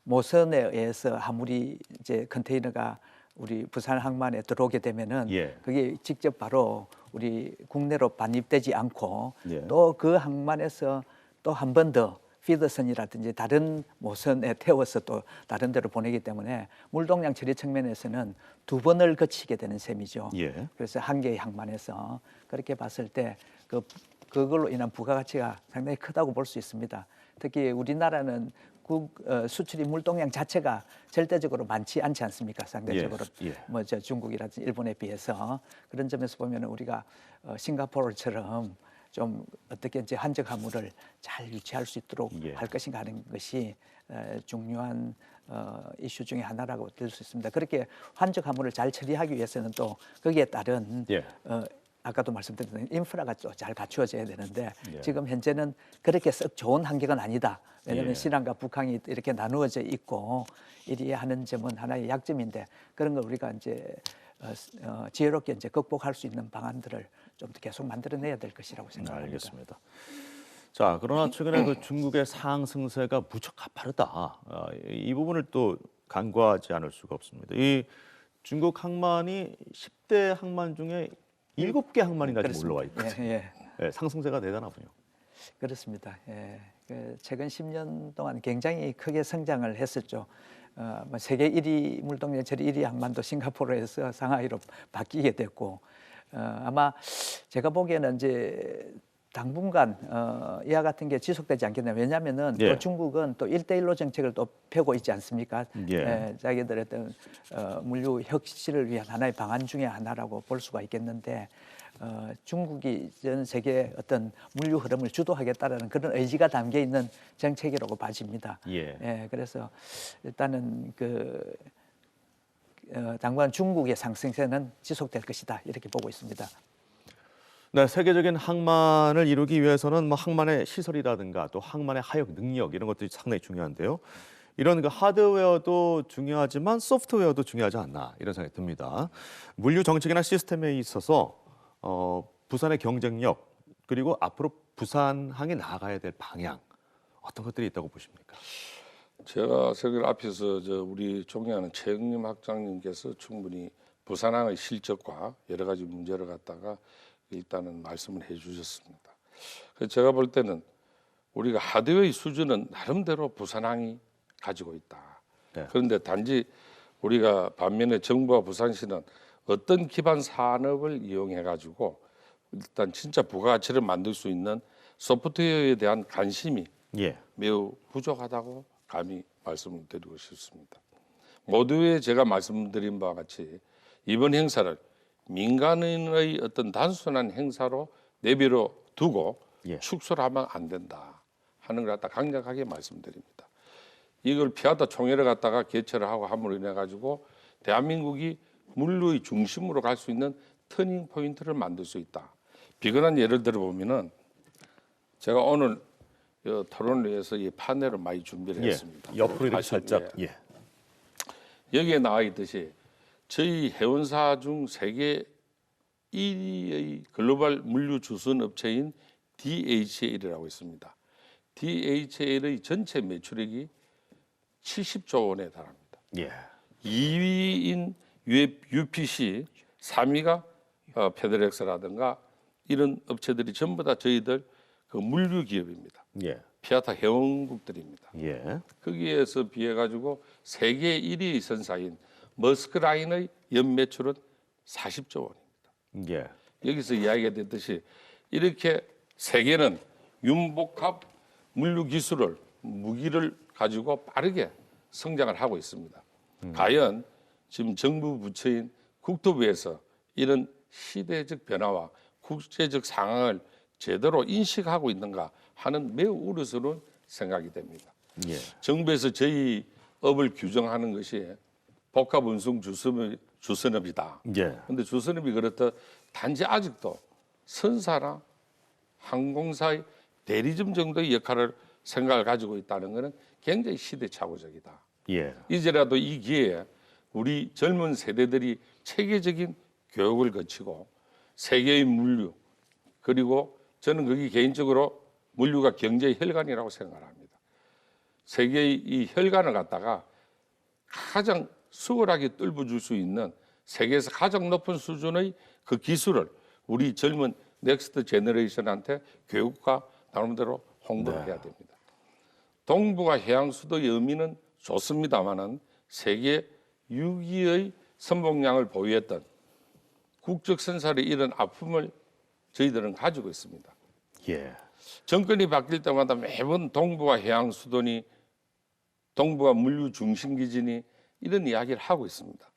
모선에 의해서 화물이 이제 컨테이너가 우리 부산 항만에 들어오게 되면은 예. 그게 직접 바로 우리 국내로 반입되지 않고 예. 또 그 항만에서 또 한 번 더 피더선이라든지 다른 모선에 태워서 또 다른 데로 보내기 때문에 물동량 처리 측면에서는 두 번을 거치게 되는 셈이죠. 예. 그래서 한 개의 항만에서 그렇게 봤을 때 그걸로 인한 부가가치가 상당히 크다고 볼 수 있습니다. 특히 우리나라는 수출입 물동량 자체가 절대적으로 많지 않지 않습니까? 상대적으로 예. 뭐 중국이라든지 일본에 비해서 그런 점에서 보면 우리가 싱가포르처럼 좀 어떻게 이제 한적 화물을 잘 유치할 수 있도록 예. 할 것인가 하는 것이 중요한 이슈 중에 하나라고 들 수 있습니다. 그렇게 한적 화물을 잘 처리하기 위해서는 또 거기에 따른 예. 아까도 말씀드린 인프라가 또 잘 갖추어져야 되는데 예. 지금 현재는 그렇게 썩 좋은 환경은 아니다. 왜냐하면 예. 신안과 북한이 이렇게 나누어져 있고 이리 하는 점은 하나의 약점인데 그런 걸 우리가 이제 지혜롭게 이제 극복할 수 있는 방안들을 좀 더 계속 만들어내야 될 것이라고 생각합니다. 알겠습니다. 자, 그러나 최근에 그 중국의 상승세가 무척 가파르다. 이 부분을 또 간과하지 않을 수가 없습니다. 이 중국 항만이 10대 항만 중에 7개 항만이나 지금 그렇습니다. 올라와 있거든요. 예, 예. 상승세가 대단하군요. 그렇습니다. 예. 최근 10년 동안 굉장히 크게 성장을 했었죠. 뭐 세계 1위 물동량 처리 1위 항만도 싱가포르에서 상하이로 바뀌게 됐고 아마 제가 보기에는 이제 당분간 이와 같은 게 지속되지 않겠나. 왜냐하면은 예. 또 중국은 또 1대1로 정책을 또 펴고 있지 않습니까? 예. 자기들의 어떤 물류 혁신을 위한 하나의 방안 중에 하나라고 볼 수가 있겠는데 중국이 전 세계 어떤 물류 흐름을 주도하겠다라는 그런 의지가 담겨 있는 정책이라고 봐집니다. 예. 그래서 일단은 당분간 중국의 상승세는 지속될 것이다 이렇게 보고 있습니다. 네, 세계적인 항만을 이루기 위해서는 뭐 항만의 시설이라든가 또 항만의 하역 능력 이런 것들이 상당히 중요한데요. 이런 그 하드웨어도 중요하지만 소프트웨어도 중요하지 않나 이런 생각이 듭니다. 물류 정책이나 시스템에 있어서 부산의 경쟁력 그리고 앞으로 부산항이 나아가야 될 방향 어떤 것들이 있다고 보십니까? 제가 세계 앞에서 우리 존경하는 최영림 학장님께서 충분히 부산항의 실적과 여러 가지 문제를 갖다가 일단은 말씀을 해주셨습니다. 그래서 제가 볼 때는 우리가 하드웨어의 수준은 나름대로 부산항이 가지고 있다. 네. 그런데 단지 우리가 반면에 정부와 부산시는 어떤 기반 산업을 이용해 가지고 일단 진짜 부가가치를 만들 수 있는 소프트웨어에 대한 관심이 예. 매우 부족하다고 감히 말씀을 드리고 싶습니다. 모두에 제가 말씀드린 바와 같이 이번 행사를 민간인의 어떤 단순한 행사로 내버려 두고 예. 축소를 하면 안 된다 하는 걸 갖다 강력하게 말씀드립니다. 이걸 피하다 총회를 갖다가 개최를 하고 함으로 인해 가지고 대한민국이 물류의 중심으로 갈 수 있는 터닝 포인트를 만들 수 있다. 비근한 예를 들어 보면은 제가 오늘 토론을 위해서 이 파넬을 많이 준비를 예. 했습니다. 옆으로 이렇게 사실, 살짝 예. 여기에 나와 있듯이 저희 해운사 중 세계 1위의 글로벌 물류 주선 업체인 DHL이라고 있습니다. DHL의 전체 매출액이 70조 원에 달합니다. 예. 2위인 UPC, 3위가 페데렉스라든가 이런 업체들이 전부 다 저희들 그 물류 기업입니다. 예. 피아타 회원국들입니다. 예. 거기에서 비해 가지고 세계 1위 선사인 머스크라인의 연매출은 40조 원입니다. 예. 여기서 이야기가 됐듯이 이렇게 세계는 윤복합 물류 기술을 무기를 가지고 빠르게 성장을 하고 있습니다. 과연 지금 정부 부처인 국토부에서 이런 시대적 변화와 국제적 상황을 제대로 인식하고 있는가 하는 매우 우려스러운 생각이 됩니다. 예. 정부에서 저희 업을 규정하는 것이 복합 운송 주선업이다. 예. 그런데 주선업이 그렇다 단지 아직도 선사나 항공사의 대리점 정도의 역할을 생각을 가지고 있다는 것은 굉장히 시대착오적이다. 예. 이제라도 이 기회에 우리 젊은 세대들이 체계적인 교육을 거치고 세계의 물류 그리고 저는 거기 개인적으로 물류가 경제의 혈관이라고 생각을 합니다. 세계의 이 혈관을 갖다가 가장 수월하게 뚫어줄 수 있는 세계에서 가장 높은 수준의 그 기술을 우리 젊은 넥스트 제너레이션한테 교육과 나름대로 홍보를 해야 됩니다. 동북아 해양 수도의 의미는 좋습니다만은 세계 6위의 선봉량을 보유했던 국적 선사의 이런 아픔을 저희들은 가지고 있습니다. 예. 정권이 바뀔 때마다 매번 동북아 해양 수도니 동북아 물류 중심 기지니 이런 이야기를 하고 있습니다.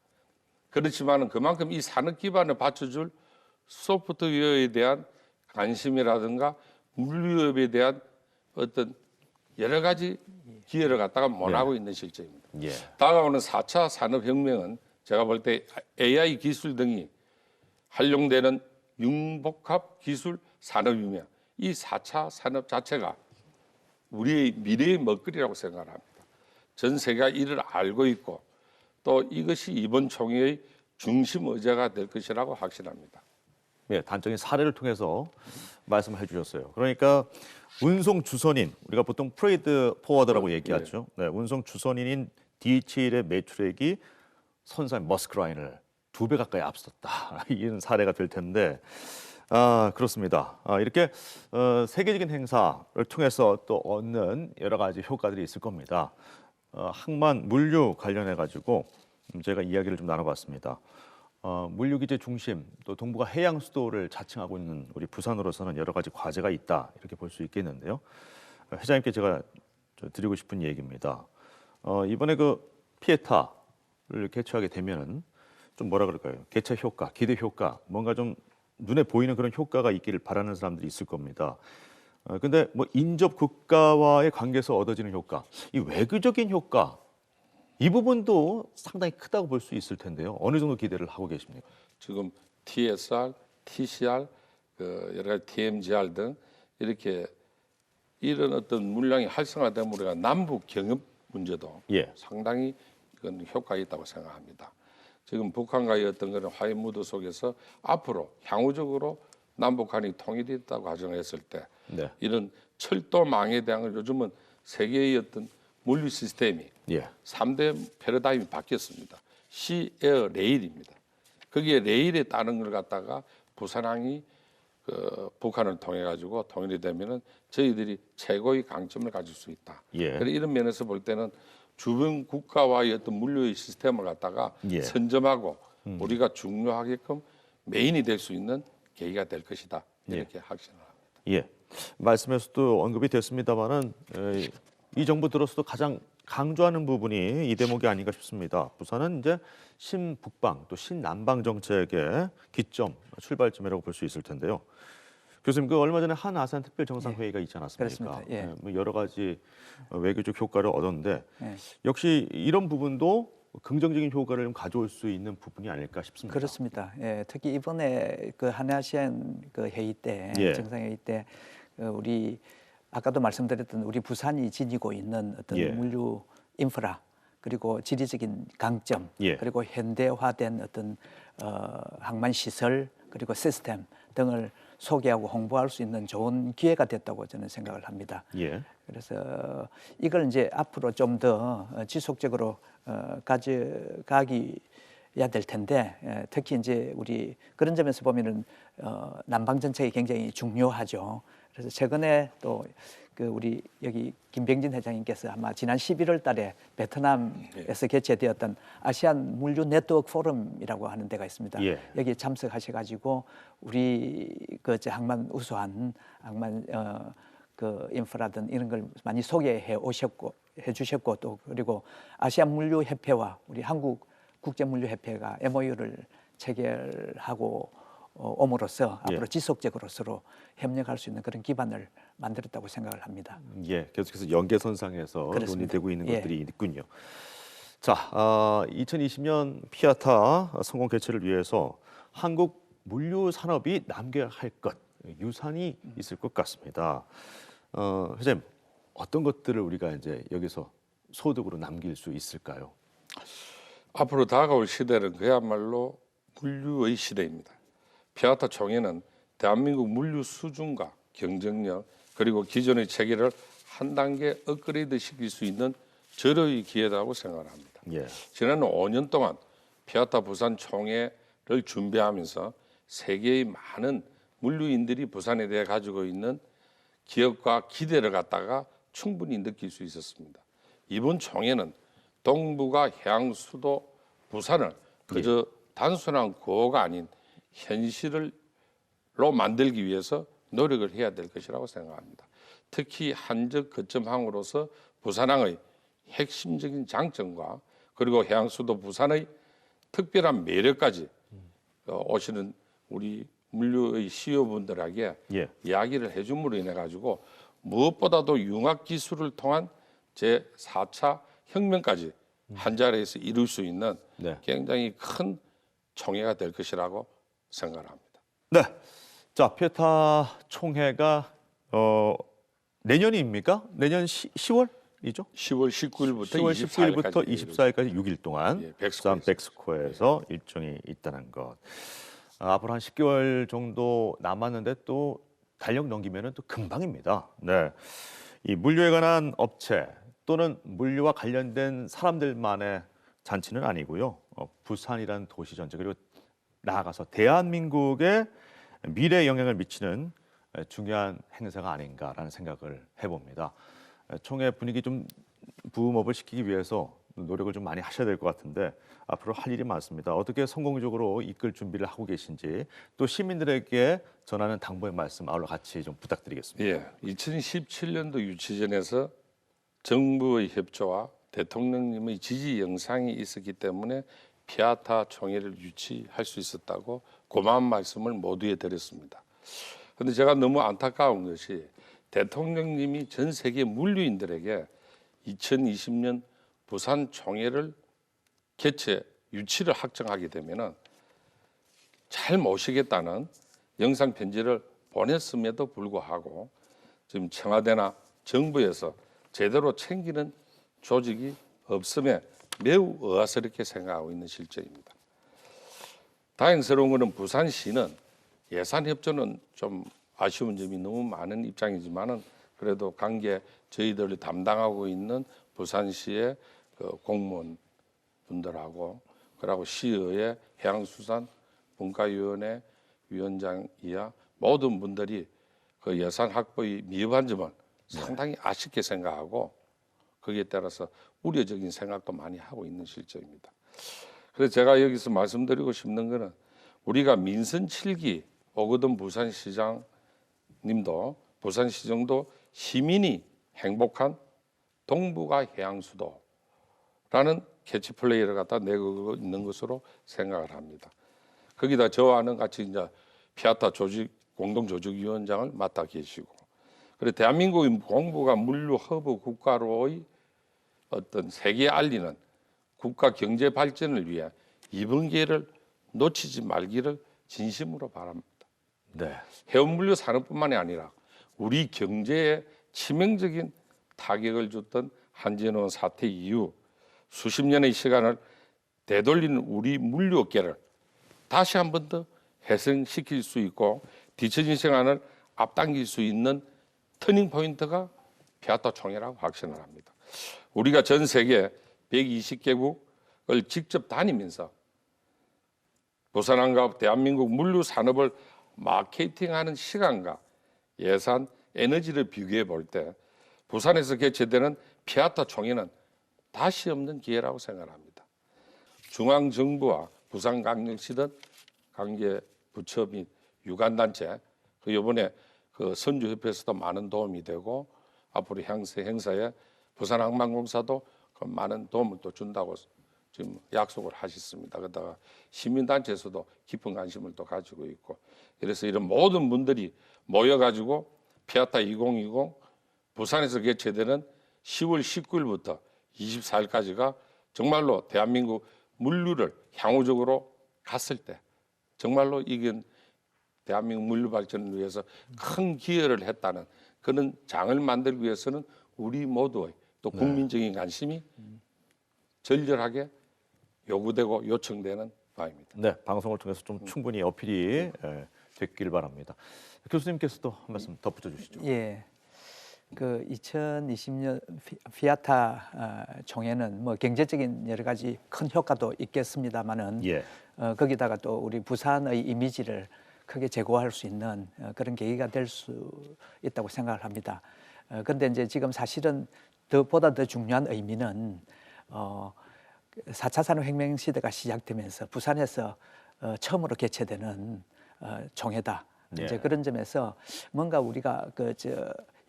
그렇지만 그만큼 이 산업 기반을 받쳐줄 소프트웨어에 대한 관심이라든가 물류업에 대한 어떤 여러 가지 기회를 갖다가 못하고 있는 실정입니다. 예. 다가오는 4차 산업혁명은 제가 볼 때 AI 기술 등이 활용되는 융복합 기술 산업이며 이 4차 산업 자체가 우리의 미래의 먹거리라고 생각을 합니다. 전 세계가 이를 알고 있고 또 이것이 이번 총회의 중심 의제가 될 것이라고 확신합니다. 예, 단적인 사례를 통해서 말씀해 주셨어요. 그러니까 운송 주선인, 우리가 보통 프레이드 포워더라고 얘기하죠. 네, 운송 주선인인 DHL의 매출액이 선사인 머스크라인을 2배 가까이 앞섰다. 이런 사례가 될 텐데, 그렇습니다. 이렇게 세계적인 행사를 통해서 또 얻는 여러 가지 효과들이 있을 겁니다. 항만 물류 관련해 가지고 제가 이야기를 좀 나눠봤습니다. 물류기지 중심 또 동북아 해양 수도를 자칭하고 있는 우리 부산으로서는 여러 가지 과제가 있다 이렇게 볼 수 있겠는데요. 회장님께 제가 드리고 싶은 얘기입니다. 이번에 그 피에타를 개최하게 되면은 좀 뭐라 그럴까요? 개최 효과, 기대 효과, 뭔가 좀 눈에 보이는 그런 효과가 있기를 바라는 사람들이 있을 겁니다. 근데 뭐 인접 국가와의 관계에서 얻어지는 효과, 이 외교적인 효과 이 부분도 상당히 크다고 볼 수 있을 텐데요. 어느 정도 기대를 하고 계십니까? 지금 TSR, TCR, 여러 가지 TMGR 등 이렇게 이런 어떤 물량이 활성화되면 우리가 남북 경협 문제도 예. 상당히 그건 효과가 있다고 생각합니다. 지금 북한과의 어떤 그런 화해 무드 속에서 앞으로 향후적으로 남북 간이 통일이 있다고 가정했을 때 네. 이런 철도망에 대한 요즘은 세계의 어떤 물류 시스템이 예. 3대 패러다임이 바뀌었습니다. 시, 에어, 레일입니다. 거기에 레일에 따른 걸 갖다가 부산항이 북한을 통해 가지고 통일이 되면은 저희들이 최고의 강점을 가질 수 있다. 예. 그래서 이런 면에서 볼 때는 주변 국가와의 어떤 물류의 시스템을 갖다가 예. 선점하고 우리가 중요하게끔 메인이 될 수 있는 계기가 될 것이다. 이렇게 확신을 합니다. 예. 말씀에서도 언급이 됐습니다만은 이 정부 들어서도 가장 강조하는 부분이 이 대목이 아닌가 싶습니다. 부산은 이제 신북방 또 신남방 정책의 기점, 출발점이라고 볼 수 있을 텐데요. 교수님, 그 얼마 전에 한 아세안 특별 정상회의가 있지 않았습니까? 그렇습니다. 예. 뭐 여러 가지 외교적 효과를 얻었는데 예. 역시 이런 부분도 긍정적인 효과를 좀 가져올 수 있는 부분이 아닐까 싶습니다. 그렇습니다. 예, 특히 이번에 그 한아시안 그 회의 때 예. 정상회의 때 우리 아까도 말씀드렸던 우리 부산이 지니고 있는 어떤 예. 물류 인프라 그리고 지리적인 강점 예. 그리고 현대화된 어떤 항만 시설 그리고 시스템 등을 소개하고 홍보할 수 있는 좋은 기회가 됐다고 저는 생각을 합니다. 예. 그래서 이걸 이제 앞으로 좀 더 지속적으로 가져가기 해야 될 텐데 특히 이제 우리 그런 점에서 보면은 남방 정책이 굉장히 중요하죠. 그래서 최근에 또 그 우리 여기 김병진 회장님께서 아마 지난 11월 달에 베트남에서 개최되었던 아시안 물류 네트워크 포럼이라고 하는 데가 있습니다. 예. 여기 참석하셔가지고 우리 그 항만 우수한 항만 그 인프라든 이런 걸 많이 소개해 오셨고 해주셨고 또 그리고 아시안 물류 협회와 우리 한국 국제물류협회가 MOU를 체결하고 옴으로써 예. 앞으로 지속적으로 서로 협력할 수 있는 그런 기반을 만들었다고 생각을 합니다. 예, 계속해서 연계선상에서 그렇습니다. 논의되고 있는 예. 것들이 있군요. 자, 2020년 피아타 성공 개최를 위해서 한국 물류 산업이 남겨야 할 것, 유산이 있을 것 같습니다. 회장님, 어떤 것들을 우리가 이제 여기서 소득으로 남길 수 있을까요? 앞으로 다가올 시대는 그야말로 물류의 시대입니다. 피아타 총회는 대한민국 물류 수준과 경쟁력 그리고 기존의 체계를 한 단계 업그레이드 시킬 수 있는 절호의 기회라고 생각을 합니다. 예. 지난 5년 동안 피아타 부산 총회를 준비하면서 세계의 많은 물류인들이 부산에 대해 가지고 있는 기억과 기대를 갖다가 충분히 느낄 수 있었습니다. 이번 총회는 동북아 해양 수도 부산을 그저 단순한 구호가 아닌 현실로 만들기 위해서 노력을 해야 될 것이라고 생각합니다. 특히 한적 거점항으로서 부산항의 핵심적인 장점과 그리고 해양 수도 부산의 특별한 매력까지 오시는 우리 물류의 CEO분들에게 예. 이야기를 해줌으로 인해 가지고 무엇보다도 융합 기술을 통한 제4차 혁명까지 한 자리에서 이룰 수 있는 네. 굉장히 큰 총회가 될 것이라고 생각을 합니다. 네. 자, 피에타 총회가 내년입니까? 내년 10월이죠? 10월 19일부터 10월 19일부터 24일까지 24일까지 6일 동안 예, 부산 백스코에서 일정이 있다는 것. 앞으로 한 10개월 정도 남았는데 또 달력 넘기면은 또 금방입니다. 네. 이 물류에 관한 업체 또는 물류와 관련된 사람들만의 잔치는 아니고요. 부산이라는 도시 전체 그리고 나아가서 대한민국의 미래에 영향을 미치는 중요한 행사가 아닌가라는 생각을 해봅니다. 총회 분위기 좀 붐업을 시키기 위해서 노력을 좀 많이 하셔야 될 것 같은데 앞으로 할 일이 많습니다. 어떻게 성공적으로 이끌 준비를 하고 계신지 또 시민들에게 전하는 당부의 말씀 아울러 같이 좀 부탁드리겠습니다. 예, 2017년도 유치전에서 정부의 협조와 대통령님의 지지 영상이 있었기 때문에 피아타 총회를 유치할 수 있었다고 고마운 말씀을 모두에 드렸습니다. 그런데 제가 너무 안타까운 것이 대통령님이 전 세계 물류인들에게 2020년 부산 총회를 개최 유치를 확정하게 되면은 잘 모시겠다는 영상 편지를 보냈음에도 불구하고 지금 청와대나 정부에서 제대로 챙기는 조직이 없음에 매우 의아스럽게 생각하고 있는 실정입니다. 다행스러운 것은 부산시는 예산 협조는 좀 아쉬운 점이 너무 많은 입장이지만은 그래도 관계 저희들이 담당하고 있는 부산시의 그 공무원 분들하고 그리고 시의회 해양수산 분과위원회 위원장 이하 모든 분들이 그 예산 확보에 미흡한 점은 상당히 아쉽게 생각하고 거기에 따라서 우려적인 생각도 많이 하고 있는 실정입니다. 그래서 제가 여기서 말씀드리고 싶는 것은 우리가 민선 7기 오거돈 부산시장님도 부산시정도 시민이 행복한 동북아 해양수도라는 캐치플레이를 갖다 내고 있는 것으로 생각을 합니다. 거기다 저와는 같이 이제 피아타 조직 공동조직위원장을 맡아 계시고, 그리고 대한민국의 공부가 물류 허브 국가로의 어떤 세계에 알리는 국가 경제 발전을 위해 이번 기회를 놓치지 말기를 진심으로 바랍니다. 네. 해운물류 산업뿐만이 아니라 우리 경제에 치명적인 타격을 줬던 한진호 사태 이후 수십 년의 시간을 되돌리는 우리 물류업계를 다시 한 번 더 회생시킬 수 있고 뒤처진 시간을 앞당길 수 있는 터닝 포인트가 피아타 총회라고 확신을 합니다. 우리가 전 세계 120개국을 직접 다니면서 부산항과 대한민국 물류 산업을 마케팅하는 시간과 예산, 에너지를 비교해 볼 때 부산에서 개최되는 피아타 총회는 다시 없는 기회라고 생각합니다. 중앙정부와 부산광역시 등 관계 부처 및 유관단체, 그 이번에 그 선주협회에서도 많은 도움이 되고 앞으로 행사에 부산항만공사도 그 많은 도움을 또 준다고 지금 약속을 하셨습니다. 그러다가 시민단체에서도 깊은 관심을 또 가지고 있고, 그래서 이런 모든 분들이 모여가지고 피아타 2020 부산에서 개최되는 10월 19일부터 24일까지가 정말로 대한민국 물류를 향후적으로 갔을 때 정말로 이건 대한민국 물류 발전을 위해서 큰 기여를 했다는 그런 장을 만들기 위해서는 우리 모두의 또 국민적인 관심이 절절하게 요구되고 요청되는 바입니다. 네, 방송을 통해서 좀 충분히 어필이 됐길 바랍니다. 교수님께서도 한 말씀 덧붙여 주시죠. 예. 그 2020년 피아타 총회는 뭐 경제적인 여러 가지 큰 효과도 있겠습니다만은 예. 거기다가 또 우리 부산의 이미지를 크게 제고할 수 있는 그런 계기가 될 수 있다고 생각을 합니다. 그런데 이제 지금 사실은 보다 더 중요한 의미는 4차 산업혁명 시대가 시작되면서 부산에서 처음으로 개최되는 총회다. 예. 이제 그런 점에서 뭔가 우리가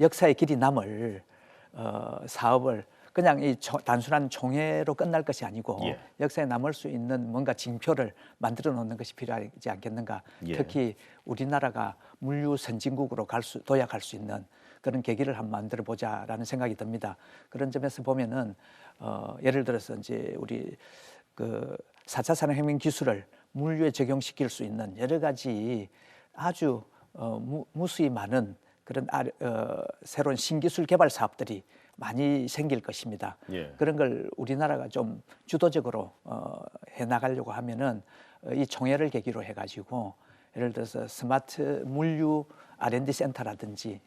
역사의 길이 남을 사업을 그냥 단순한 총회로 끝날 것이 아니고 예. 역사에 남을 수 있는 뭔가 징표를 만들어 놓는 것이 필요하지 않겠는가. 예. 특히 우리나라가 물류 선진국으로 도약할 수 있는 그런 계기를 한번 만들어 보자라는 생각이 듭니다. 그런 점에서 보면은 예를 들어서 이제 우리 그 4차 산업혁명 기술을 물류에 적용시킬 수 있는 여러 가지 아주 무수히 많은 그런 새로운 신기술 개발 사업들이 많이 생길 것입니다. 예. 그런 걸 우리나라가 좀 주도적으로 해나가려고 하면은 이 총회를 계기로 해가지고 예를 들어서 스마트 물류 R&D 센터라든지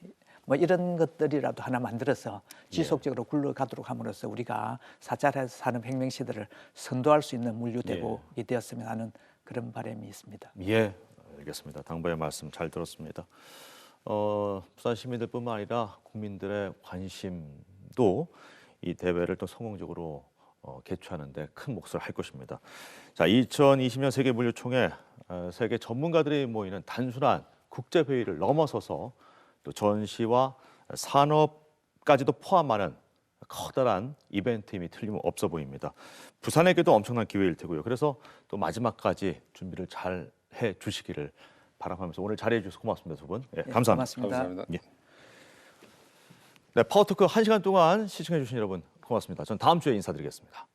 뭐 이런 것들이라도 하나 만들어서 지속적으로 굴러가도록 함으로써 우리가 4차 산업혁명 시대를 선도할 수 있는 물류 대국이 되었으면 하는 그런 바람이 있습니다. 예, 알겠습니다. 당부의 말씀 잘 들었습니다. 부산 시민들뿐만 아니라 국민들의 관심도 이 대회를 또 성공적으로 개최하는데 큰 몫을 할 것입니다. 자, 2020년 세계 물류총회 세계 전문가들이 모이는 단순한 국제 회의를 넘어서서 또 전시와 산업까지도 포함하는 커다란 이벤트임이 틀림없어 보입니다. 부산에게도 엄청난 기회일 테고요. 그래서 또 마지막까지 준비를 잘 해주시기를 바라면서 오늘 자리해 주셔서 고맙습니다, 두 분. 예, 감사합니다. 고맙습니다. 감사합니다. 예. 네, 파워토크 1시간 동안 시청해 주신 여러분 고맙습니다. 고맙습니다. 전 다음 주에 인사드리겠습니다.